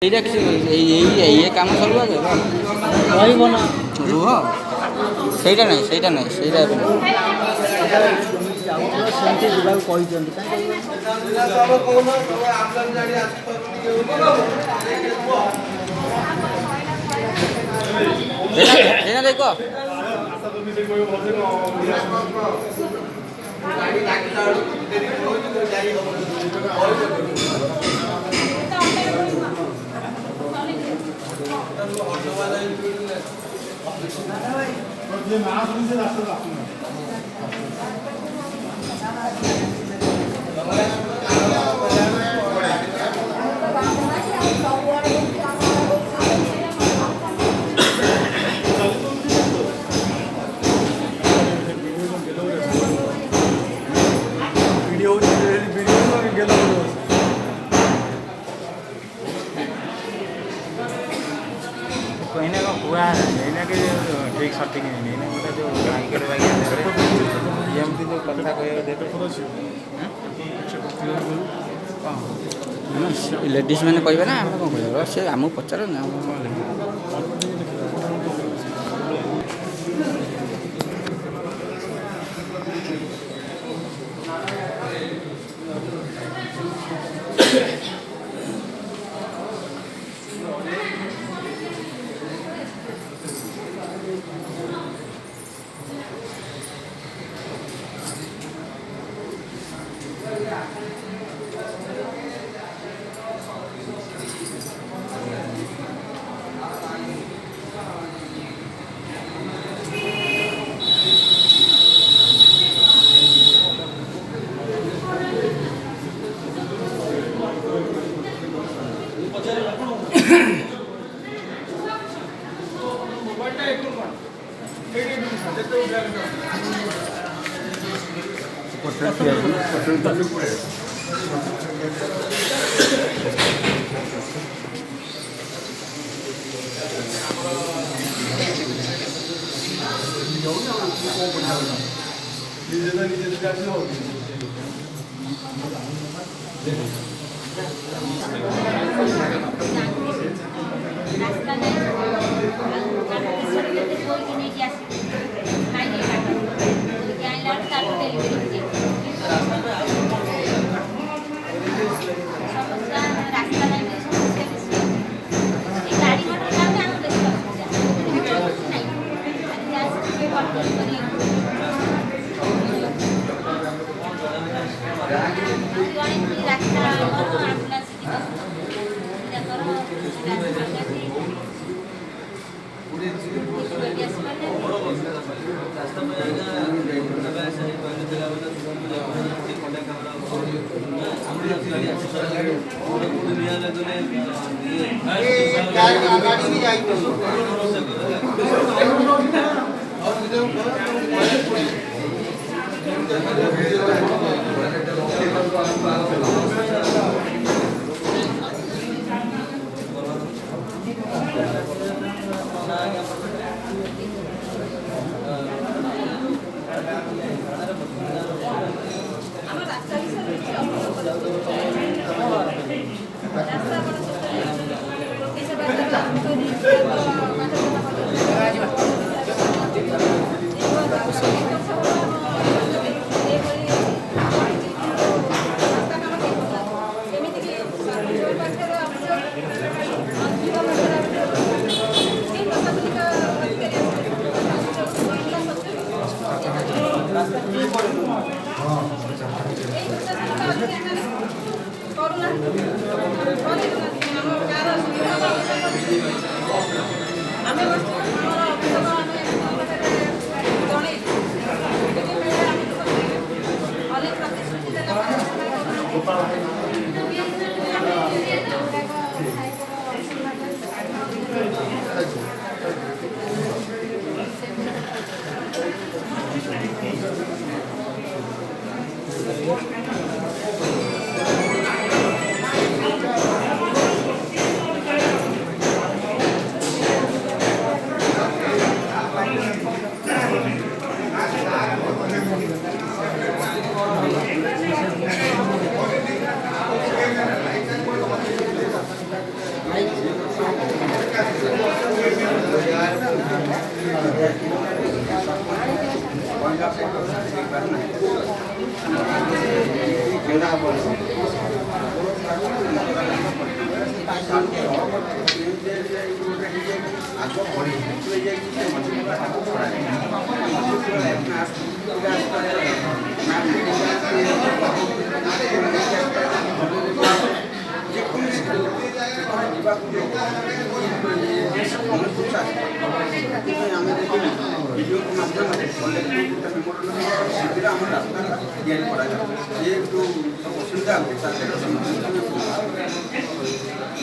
এইটা কিছু এই কাম সরব আগে রহব না রুহ সেইটা নাই সেইটা নাই সেইটা ଏବେ ନାହିଁ। ସେମିତି ଯିବାକୁ କହିଛନ୍ତି ଏଇନା ଦେଖ ଏଇନା କ'ଣ କୁହା ଏଇନା କି ଠିକ୍ ସଠିକ୍ ହେଇନି ଏଇନା ଗୋଟେ ଯେଉଁ ବ୍ଲାଙ୍କେଟ୍ ବାଗିଆ ଦେବେ ଏମିତି ଯେଉଁ କଥା କହିବାକୁ ଦେବେ ଲେଡ଼ିଜ୍ ମାନେ କହିବେ ନା ଆମେ କ'ଣ କହିବା ସେ ଆମକୁ ପଚାର ନା ଆମେ କ'ଣ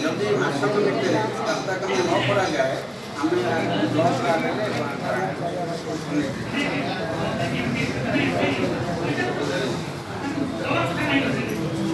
जदि मासक भितर रास्ता काम न कराए आम